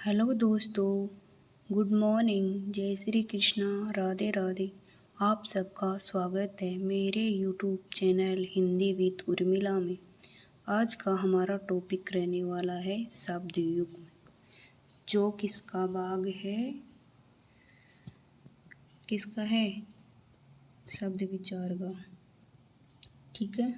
Hello दोस्तों, good morning, जय श्री कृष्णा, राधे राधे। आप सबका स्वागत है मेरे YouTube channel Hindi with Urmila में। आज का हमारा टॉपिक रहने वाला है शब्द युग्म, जो किसका भाग है, किसका है, शब्द विचार का। ठीक है।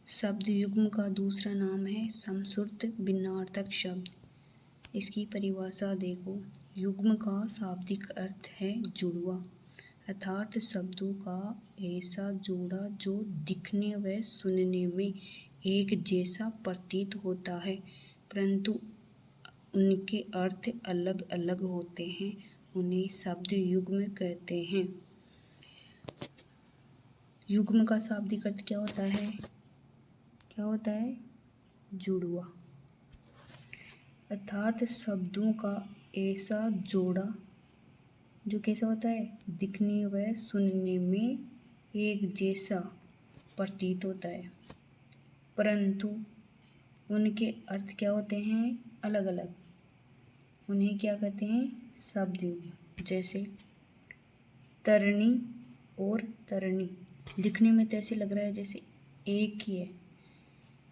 शब्द युग्म का दूसरा नाम है समश्रुत भिन्नार्थक शब्द। इसकी परिभाषा देखो। युग्म का शाब्दिक अर्थ है जुड़वा, अर्थात शब्दों का ऐसा जोड़ा जो दिखने व सुनने में एक जैसा प्रतीत होता है, परंतु उनके अर्थ अलग अलग होते हैं। उन्हें शब्द युग्म कहते हैं। युग्म का शाब्दिक अर्थ क्या होता है? क्या होता है? जुड़वा, अर्थात शब्दों का ऐसा जोड़ा जो कैसा होता है, दिखने व सुनने में एक जैसा प्रतीत होता है, परंतु उनके अर्थ क्या होते हैं, अलग अलग। उन्हें क्या कहते हैं? शब्द युग्म। जैसे तरणी और तरणी, दिखने में तो ऐसे लग रहा है जैसे एक ही है,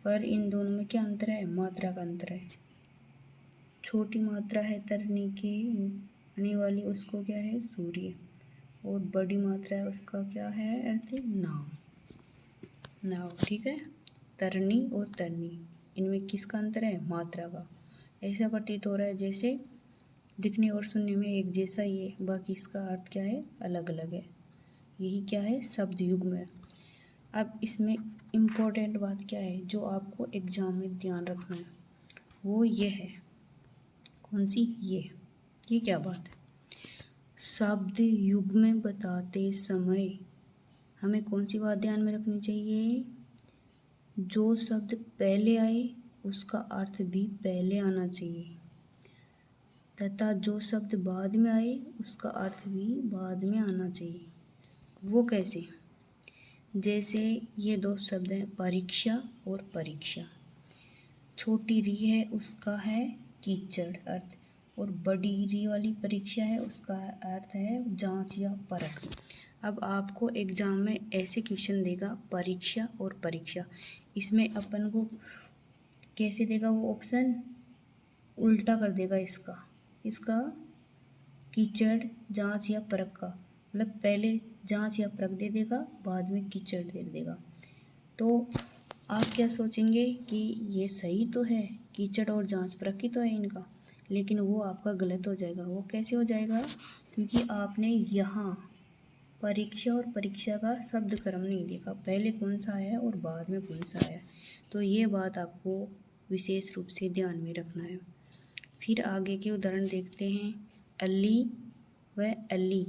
पर इन दोनों में क्या अंतर है? मात्रा का अंतर है। छोटी मात्रा है तरनी की आने वाली, उसको क्या है? सूर्य। और बड़ी मात्रा है उसका क्या है अर्थ? नाव। ठीक है। तरनी और तरनी, इनमें किसका अंतर है? मात्रा का। ऐसा प्रतीत हो रहा है जैसे दिखने और सुनने में एक जैसा ही है, बाकी इसका अर्थ क्या है? अलग अलग है। यही क्या है? शब्द युग्म है। अब इसमें इम्पोर्टेंट बात क्या है जो आपको एग्जाम में ध्यान रखना है, वो ये है। कौन सी? ये क्या बात है? शब्द युग्म बताते समय हमें कौन सी बात ध्यान में रखनी चाहिए? जो शब्द पहले आए उसका अर्थ भी पहले आना चाहिए, तथा जो शब्द बाद में आए उसका अर्थ भी बाद में आना चाहिए। वो कैसे? जैसे ये दो शब्द हैं, परीक्षा और परीक्षा। छोटी री है उसका है कीचड़ अर्थ, और बड़ी री वाली परीक्षा है उसका अर्थ है जांच या परख। अब आपको एग्जाम में ऐसे क्वेश्चन देगा, परीक्षा और परीक्षा, इसमें अपन को कैसे देगा वो ऑप्शन? उल्टा कर देगा इसका कीचड़ जांच या परख का, मतलब पहले जांच या परख दे देगा, बाद में कीचड़ दे देगा। तो आप क्या सोचेंगे कि ये सही तो है, कीचड़ और जांच परख ही तो है इनका, लेकिन वो आपका गलत हो जाएगा। वो कैसे हो जाएगा? क्योंकि आपने यहाँ परीक्षा और परीक्षा का शब्द क्रम नहीं देखा, पहले कौन सा आया और बाद में कौन सा आया। तो ये बात आपको विशेष रूप से ध्यान में रखना है। फिर आगे के उदाहरण देखते हैं। अली व अली,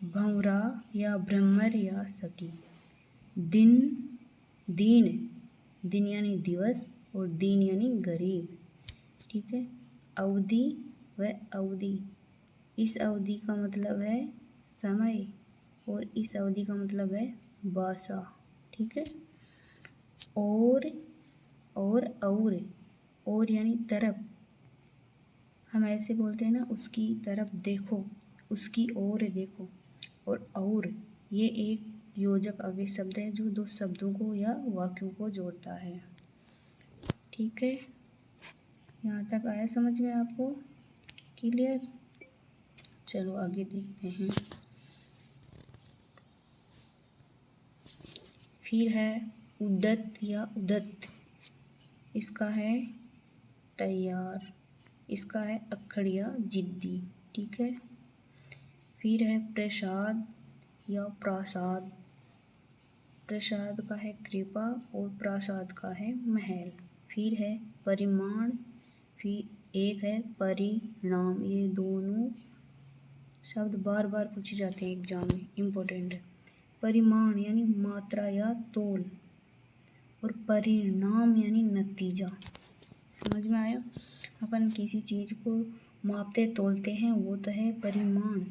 भंवरा या भ्रमर या सखी। दिन दिन यानी दिवस, और दीन यानी गरीब। ठीक है। अवधि व अवधि, इस अवधि का मतलब है समय, और इस अवधि का मतलब है भाषा। ठीक है। और यानी तरफ, हम ऐसे बोलते हैं ना, उसकी तरफ देखो, उसकी ओर देखो। और ये एक योजक अव्यय शब्द है जो दो शब्दों को या वाक्यों को जोड़ता है। ठीक है। यहाँ तक आया समझ में आपको? क्लियर? चलो आगे देखते हैं। फिर है उद्दत या उदत्त, इसका है तैयार, इसका है अक्खड़ या जिद्दी। ठीक है। फिर है प्रसाद या प्रासाद, प्रसाद का है कृपा और प्रासाद का है महल। फिर है परिमाण, फिर एक है परिणाम। ये दोनों शब्द बार बार पूछे जाते हैं एग्जाम में, इम्पोर्टेंट है। परिमाण यानी मात्रा या तोल, और परिणाम यानी नतीजा। समझ में आया? अपन किसी चीज़ को मापते तोलते हैं, वो तो है परिमाण,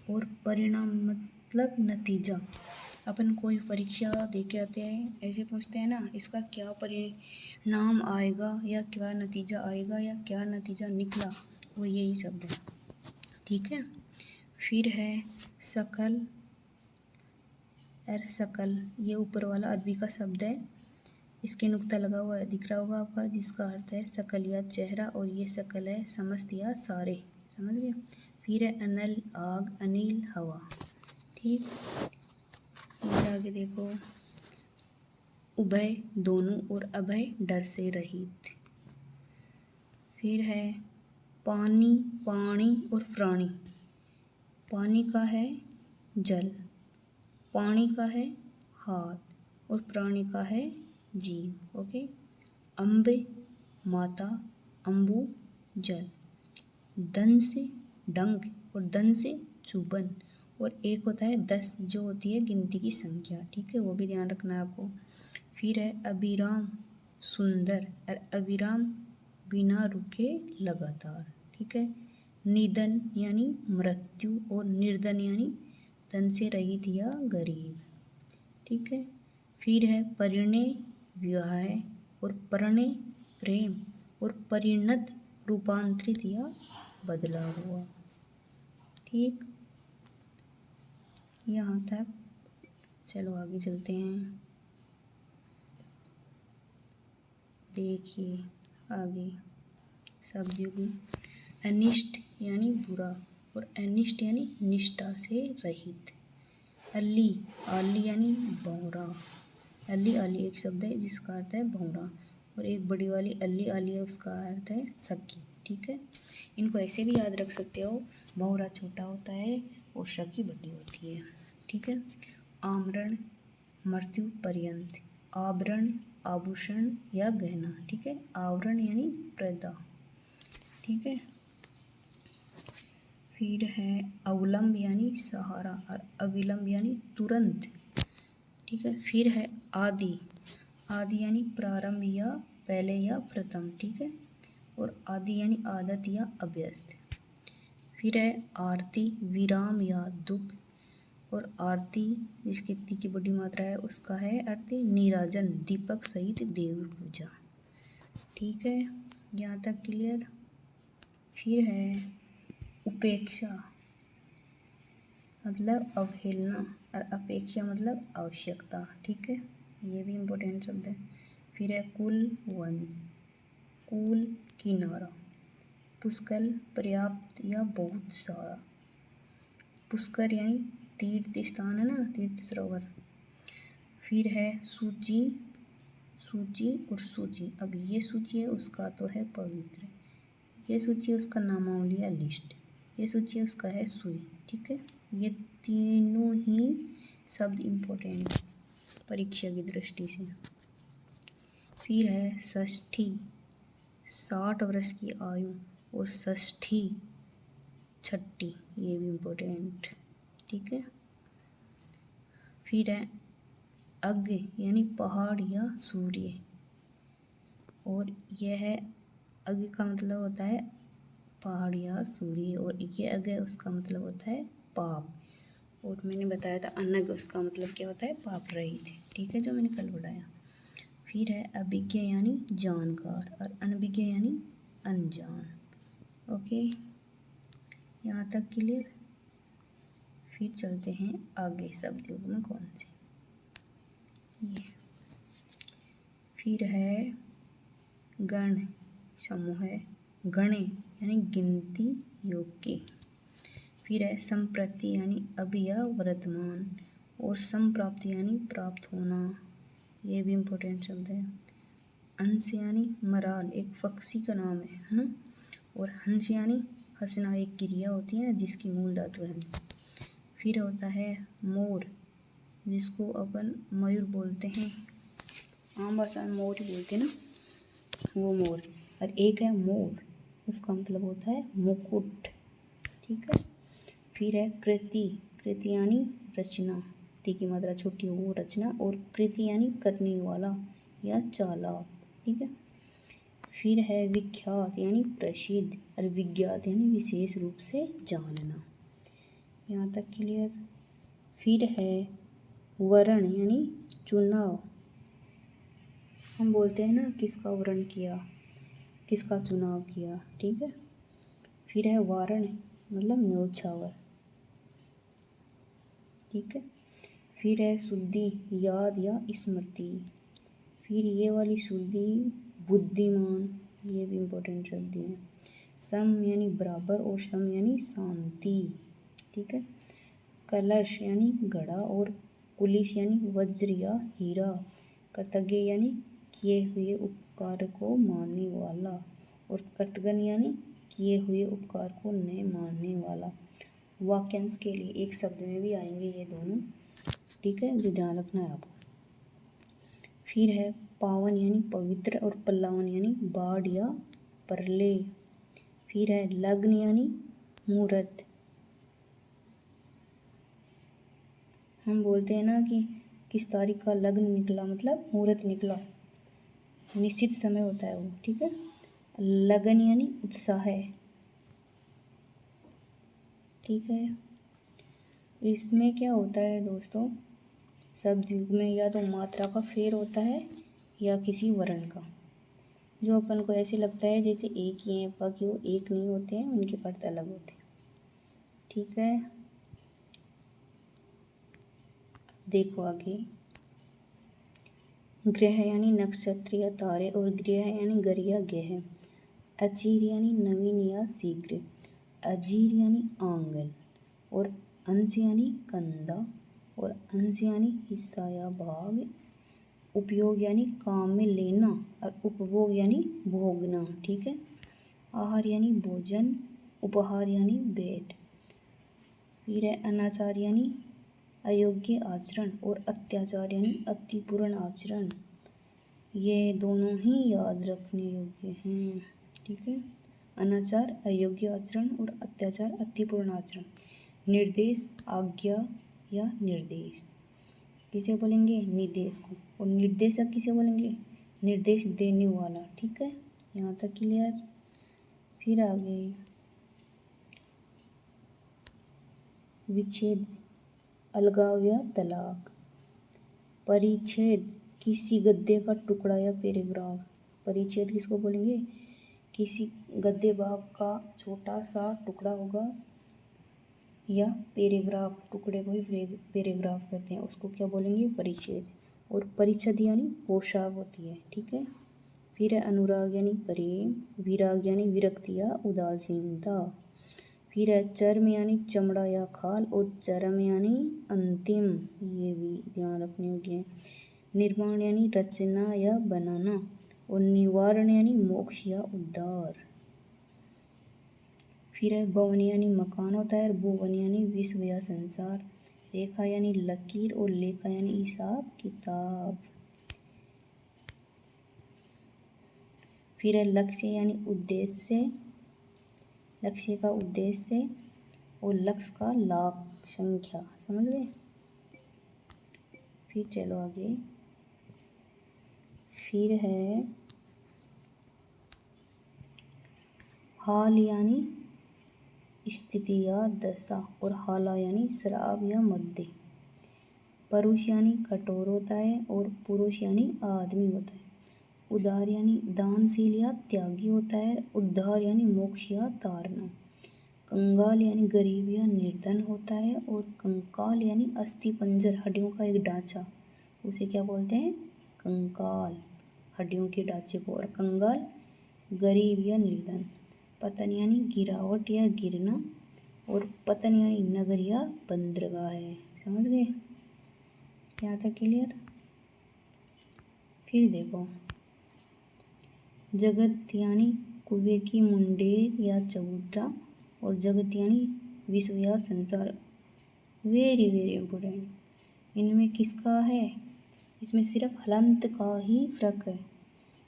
और परिणाम मतलब नतीजा। अपन कोई परीक्षा दे के आते हैं, ऐसे पूछते हैं ना, इसका क्या नाम आएगा या क्या नतीजा आएगा या क्या नतीजा निकला, वो यही शब्द है। ठीक है। फिर है शकल, शकल, ये ऊपर वाला अरबी का शब्द है, इसके नुक्ता लगा हुआ है, दिख रहा होगा आपका, जिसका अर्थ है शकल या चेहरा, और ये शकल है समस्त या सारे, समझ गए। फिर है अनल, आग, अनिल, हवा। ठीक। फिर आगे देखो, उभय, दोनों, और अभय, डर से रहित। फिर है पानी, पानी और प्राणी। पानी का है जल, पानी का है हाथ, और प्राणी का है जीव। ओके। अम्ब, माता, अम्बु, जल। दंश, डंक, और दन से चुभन, और एक होता है 10, जो होती है गिनती की संख्या। ठीक है, वो भी ध्यान रखना है आपको। फिर है अविराम, सुंदर, और अविराम बिना रुके लगातार। ठीक है। निधन यानी मृत्यु, और निर्धन यानी धन से रहित या गरीब। ठीक है। फिर है परिणय, विवाह, और परिणय प्रेम, और परिणत रूपांतरित या बदला हुआ। ठीक, यहाँ तक। चलो आगे चलते हैं। देखिए आगे शब्द युग्म, अनिष्ट यानी बुरा, और अनिष्ट यानी निष्ठा से रहित। अली, आली यानी भौरा। अली, आली एक शब्द है जिसका अर्थ है भौरा, और एक बड़ी वाली अली, आली है, उसका अर्थ है सखी। ठीक है। इनको ऐसे भी याद रख सकते हो, भौरा छोटा होता है और सखी बड़ी होती है। ठीक है। आमरण, मृत्यु पर्यंत। आभरण, आभूषण या गहना। ठीक है। आवरण यानी पर्दा। ठीक है। फिर है अवलंब यानी सहारा, और अविलंब यानी तुरंत। ठीक है। फिर है आदि, आदि यानी प्रारंभ या पहले या प्रथम। ठीक है। और आदि यानी आदत या अभ्यस्त। फिर है आरती, विराम या दुख, और आरती जिसकी ती की बड़ी मात्रा है उसका है आरती नीराजन, दीपक सहित देव पूजा। ठीक है, यहाँ तक क्लियर। फिर है उपेक्षा, मतलब अवहेलना, और अपेक्षा मतलब आवश्यकता। ठीक है, ये भी इम्पोर्टेंट शब्द है। फिर है कुल, वंश, कुल, किनारा। पुष्कर, पर्याप्त या बहुत सारा। पुष्कर यानी तीर्थ स्थान है ना, तीर्थ सरोवर। फिर है सूची, सूची और सूची। अब ये सूची है उसका तो है पवित्र, ये सूची है उसका नामावली या लिस्ट, ये सूची है उसका है सुई। ठीक है, ये तीनों ही शब्द इम्पोर्टेंट परीक्षा की दृष्टि से। फिर है षष्ठी, 60 वर्ष की आयु, और षष्ठी छठी, ये भी इम्पोर्टेंट। ठीक है। फिर है अग्ग यानी पहाड़ या सूर्य, और यह है अग्ग का मतलब होता है पहाड़ या सूर्य, और ये अग्ग है उसका मतलब होता है पाप। और मैंने बताया था अनग उसका मतलब क्या होता है, पाप रहित। ठीक है, जो मैंने कल बताया। फिर है अभिज्ञ यानी जानकार, और अनभिज्ञ यानी अनजान। ओके, यहाँ तक क्लियर। फिर चलते हैं आगे शब्द युग्म में कौन से ये। फिर है गण, समूह है, गणे यानी गिनती योग्य। फिर है संप्रति यानी अभी या वर्तमान, और संप्राप्ति यानी प्राप्त होना, ये भी इम्पोर्टेंट शब्द है। अंश यानी मराल, एक पक्षी का नाम है ना। और हंस यानी हंसना, एक क्रिया होती है जिसकी मूल धातु है हंस। फिर होता है मोर, जिसको अपन मयूर बोलते हैं, आम भाषा में मोर ही बोलते हैं ना, वो मोर। और एक है मोर, उसका मतलब होता है मुकुट। ठीक है। फिर है कृति, कृति यानी रचना, ती की मात्रा छोटी हो वो रचना, और कृति यानी करने वाला या चालाक। ठीक है। फिर है विख्यात यानी प्रसिद्ध, और विज्ञात यानी विशेष रूप से जानना। यहाँ तक क्लियर। फिर है वर्ण यानी चुनाव, हम बोलते हैं ना किसका वर्ण किया, किसका चुनाव किया, ठीक है। फिर है वारण, मतलब न्योछावर, ठीक है। फिर है शुद्धि, याद या स्मृति। फिर ये वाली शुद्धि बुद्धिमान, ये भी इम्पोर्टेंट शब्द है। सम यानी बराबर और सम यानी शांति, ठीक है। कलश यानी घड़ा और कुलिश यानी वज्र या हीरा। कृतज्ञ यानी किए हुए उपकार को मानने वाला, और कृतघ्न यानी किए हुए उपकार को न मानने वाला। वाक्यांश के लिए एक शब्द में भी आएंगे ये दोनों, ठीक है, जो ध्यान रखना है आपको। फिर है पावन यानी पवित्र और पल्लावन यानी बाढ़ या प्रलय। फिर है लग्न यानी मुहूर्त। हम बोलते हैं ना कि किस तारीख का लग्न निकला, मतलब मुहूर्त निकला, निश्चित समय होता है वो, ठीक है। लगन यानी उत्साह है, ठीक है। इसमें क्या होता है दोस्तों, शब्द युग में या तो मात्रा का फेर होता है या किसी वर्ण का, जो अपन को ऐसे लगता है जैसे एक ही हैं, बाकी वो एक नहीं होते हैं, उनके अर्थ अलग होते हैं, ठीक है। देखो आगे, ग्रह यानी नक्षत्र या तारे, और गृह यानी घर या गेह। अचीर यानी नवीन या शीघ्र। अजीर यानी आंगन, और अंश यानी कंधा, और अंश यानी हिस्सा या भाग। उपयोग यानी काम में लेना, और उपभोग यानी भोगना, ठीक है। आहार यानी भोजन, उपहार यानी भेंट। फिर है अनाचार यानी अयोग्य आचरण, और अत्याचार यानी अतिपूर्ण आचरण। ये दोनों ही याद रखने योग्य हैं, ठीक है। अनाचार अयोग्य आचरण और अत्याचार अतिपूर्ण आचरण। निर्देश आज्ञा या निर्देश, किसे बोलेंगे, निर्देश को। और निर्देशक किसे बोलेंगे, निर्देश देने वाला, ठीक है। यहाँ तक क्लियर। फिर आगे विच्छेद, अलगाव या तलाक। परिच्छेद, किसी गद्य का टुकड़ा या पैराग्राफ। परिच्छेद किसको बोलेंगे, किसी गद्य भाग का छोटा सा टुकड़ा होगा, या पैराग्राफ, टुकड़े को ही पैराग्राफ कहते हैं, उसको क्या बोलेंगे, परिच्छेद। और परिच्छद यानी पोशाक होती है, ठीक है। फिर है अनुराग यानी प्रेम, विराग यानी विरक्ति या उदासीनता। फिर है चर्म यानी चमड़ा या खाल, और चरम यानी अंतिम, ये भी ध्यान रखने योग्य है। निर्माण यानी रचना या बनाना, और निवारण यानी मोक्ष या उद्धार। फिर है भवन यानी मकान होता है, और भुवन यानी विश्व या संसार। रेखा यानी लकीर, और लेखा यानी हिसाब किताब। फिर है लक्ष्य यानी उद्देश्य, लक्ष्य का उद्देश्य, और लक्ष्य का लाभ, संख्या, समझ गए। फिर चलो आगे, फिर है हाल यानी स्थिति या दशा, और हाला यानी शराब या मद्य। परुष यानी कठोर होता है, और पुरुष यानी आदमी होता है। उदार यानी दानशील या त्यागी होता है। उद्धार यानी मोक्ष या तारना। कंगाल यानी गरीब या निर्धन होता है, और कंकाल यानी अस्थि पंजर, हड्डियों का एक ढांचा, उसे क्या बोलते हैं, कंकाल, हड्डियों के ढांचे को। और कंगाल गरीब या निर्धन। पतन यानी गिरावट या गिरना, और पतन यानी नगर या बंदरगाह है, समझ गए। यहाँ तक क्लियर। फिर देखो, जगत यानी कुएं की मुंडेर या चबूतरा, और जगत यानी विश्व या संसार। Very very important. इनमें किसका है, इसमें सिर्फ हलंत का ही फर्क है,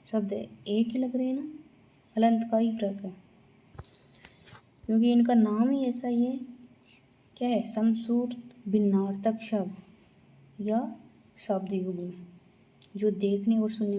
शब्द एक ही लग रहे हैं ना, हलंत का ही फर्क है, क्योंकि इनका नाम ही ऐसा ही है। क्या है, समसूर्त भिन्नार्थक शब्द या शब्द युग्म, जो देखने और सुनने